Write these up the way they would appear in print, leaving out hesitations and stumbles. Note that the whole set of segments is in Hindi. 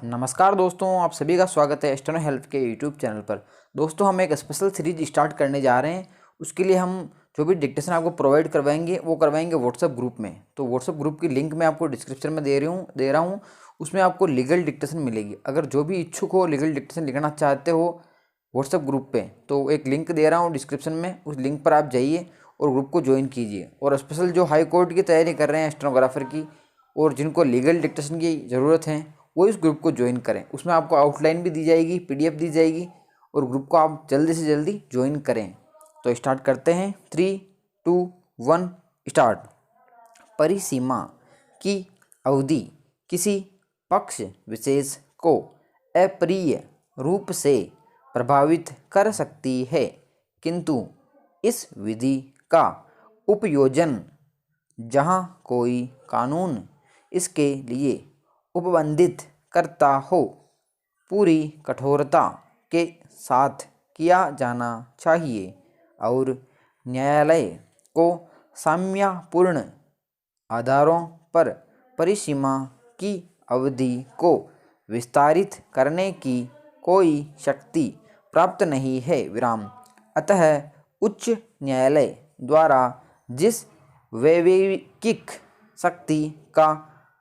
नमस्कार दोस्तों, आप सभी का स्वागत है स्टेनो हेल्थ के यूट्यूब चैनल पर। दोस्तों, हम एक स्पेशल सीरीज स्टार्ट करने जा रहे हैं। उसके लिए हम जो भी डिक्टेशन आपको प्रोवाइड करवाएंगे वो करवाएंगे व्हाट्सएप ग्रुप में। तो व्हाट्सएप ग्रुप की लिंक मैं आपको डिस्क्रिप्शन में दे रहा हूँ। उसमें आपको लीगल डिक्टेशन मिलेगी। अगर जो भी इच्छुक हो, लीगल डिक्टेशन लिखना चाहते हो व्हाट्सएप ग्रुप पे, तो एक लिंक दे रहा हूँ डिस्क्रिप्शन में। उस लिंक पर आप जाइए और ग्रुप को ज्वाइन कीजिए। और स्पेशल जो हाई कोर्ट की तैयारी कर रहे हैं स्टेनोग्राफर की, और जिनको लीगल डिक्टेशन की ज़रूरत है, वो इस ग्रुप को ज्वाइन करें। उसमें आपको आउटलाइन भी दी जाएगी, पीडीएफ दी जाएगी, और ग्रुप को आप जल्दी से जल्दी ज्वाइन करें। तो स्टार्ट करते हैं। 3, 2, 1 स्टार्ट। परिसीमा की अवधि किसी पक्ष विशेष को अप्रिय रूप से प्रभावित कर सकती है, किंतु इस विधि का उपयोजन जहाँ कोई कानून इसके लिए उपबंधित करता हो, पूरी कठोरता के साथ किया जाना चाहिए, और न्यायालय को साम्यपूर्ण आधारों पर परिसीमा की अवधि को विस्तारित करने की कोई शक्ति प्राप्त नहीं है। अतः उच्च न्यायालय द्वारा जिस वैवेकिक शक्ति का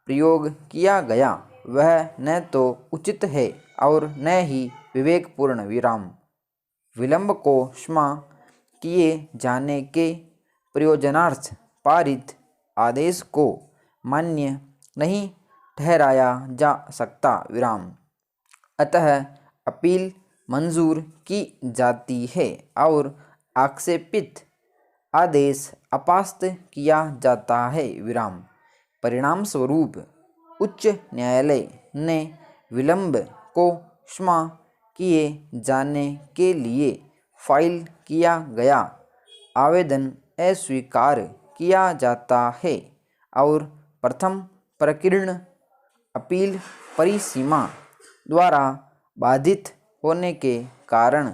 प्रयोग किया गया वह न तो उचित है और न ही विवेकपूर्ण। विलंब को क्षमा किए जाने के प्रयोजनार्थ पारित आदेश को मान्य नहीं ठहराया जा सकता। अतः अपील मंजूर की जाती है और आक्षेपित आदेश अपास्त किया जाता है। परिणाम स्वरूप उच्च न्यायालय ने विलंब को क्षमा किए जाने के लिए फाइल किया गया आवेदन अस्वीकार किया जाता है, और प्रथम प्रकीर्ण अपील परिसीमा द्वारा बाधित होने के कारण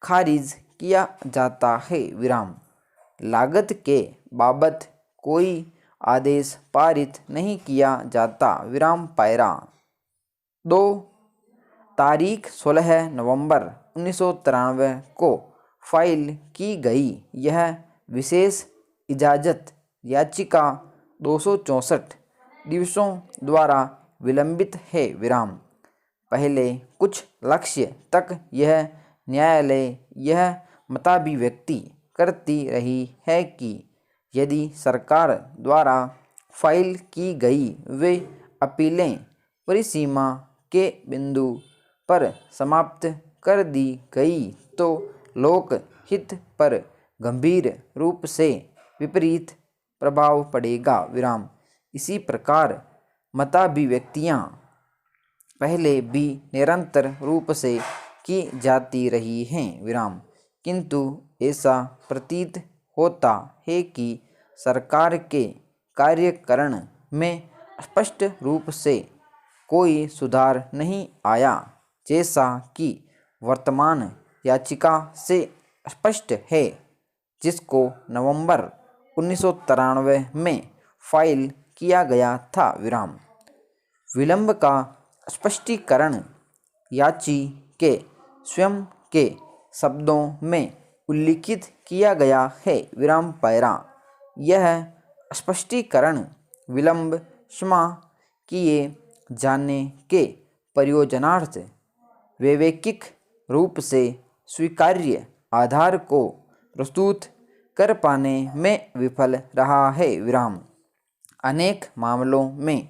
खारिज किया जाता है। लागत के बाबत कोई आदेश पारित नहीं किया जाता। पैरा 2 तारीख 16 नवंबर 1993 को फाइल की गई यह विशेष इजाज़त याचिका 264 दिवसों द्वारा विलंबित है। पहले कुछ लक्ष्य तक यह न्यायालय यह मताभिव्यक्ति करती रही है कि यदि सरकार द्वारा फाइल की गई वे अपीलें परिसीमा के बिंदु पर समाप्त कर दी गई तो लोक हित पर गंभीर रूप से विपरीत प्रभाव पड़ेगा। इसी प्रकार मताभिव्यक्तियाँ पहले भी निरंतर रूप से की जाती रही हैं। किंतु ऐसा प्रतीत होता है कि सरकार के कार्यकरण में स्पष्ट रूप से कोई सुधार नहीं आया, जैसा कि वर्तमान याचिका से स्पष्ट है, जिसको नवंबर 1993 में फाइल किया गया था। विलंब का स्पष्टीकरण याची के स्वयं के शब्दों में उल्लिखित किया गया है। पैरा यह स्पष्टीकरण विलंब क्षमा किए जाने के प्रयोजनार्थ वैवेकिक रूप से स्वीकार्य आधार को प्रस्तुत कर पाने में विफल रहा है। अनेक मामलों में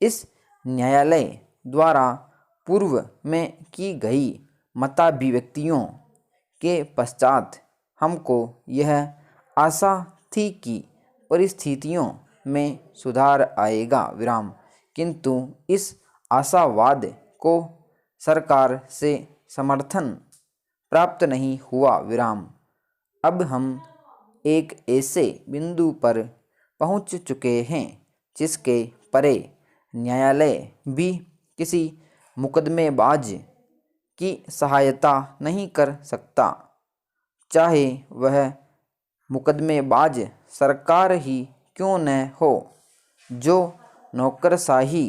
इस न्यायालय द्वारा पूर्व में की गई मताभिव्यक्तियों के पश्चात हमको यह आशा थी कि परिस्थितियों में सुधार आएगा। किंतु इस आशावाद को सरकार से समर्थन प्राप्त नहीं हुआ। अब हम एक ऐसे बिंदु पर पहुंच चुके हैं जिसके परे न्यायालय भी किसी मुकदमेबाज की सहायता नहीं कर सकता, चाहे वह मुकदमेबाज सरकार ही क्यों न हो, जो नौकरशाही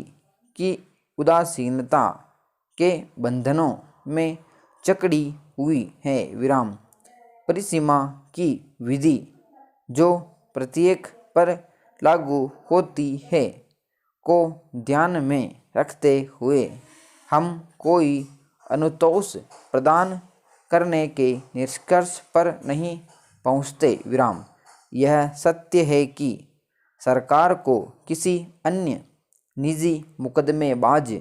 की उदासीनता के बंधनों में जकड़ी हुई है विराम। परिसीमा की विधि जो प्रत्येक पर लागू होती है को ध्यान में रखते हुए हम कोई अनुतोष प्रदान करने के निष्कर्ष पर नहीं पहुँचते विराम। यह सत्य है कि सरकार को किसी अन्य निजी मुकदमेबाज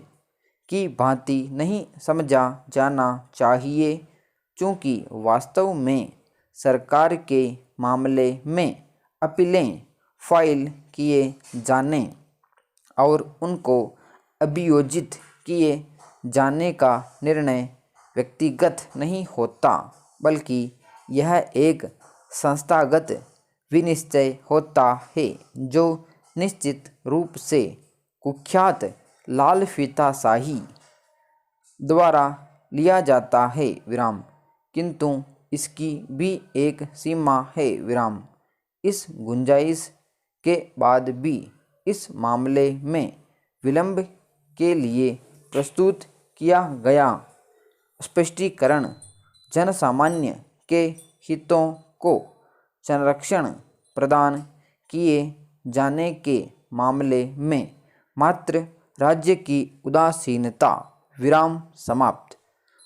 की भांति नहीं समझा जाना चाहिए, क्योंकि वास्तव में सरकार के मामले में अपीलें फाइल किए जाने और उनको अभियोजित किए जाने का निर्णय व्यक्तिगत नहीं होता, बल्कि यह एक संस्थागत विनिश्चय होता है जो निश्चित रूप से कुख्यात लाल फीताशाही द्वारा लिया जाता है विराम। किंतु इसकी भी एक सीमा है विराम। इस गुंजाइश के बाद भी इस मामले में विलंब के लिए प्रस्तुत किया गया स्पष्टीकरण जनसामान्य के हितों को संरक्षण प्रदान किए जाने के मामले में मात्र राज्य की उदासीनता विराम समाप्त।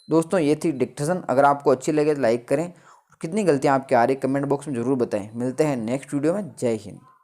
दोस्तों ये थी डिक्टेशन। अगर आपको अच्छी लगे तो लाइक करें और कितनी गलतियां आपकी आ रही कमेंट बॉक्स में ज़रूर बताएं। मिलते हैं नेक्स्ट वीडियो में। जय हिंद।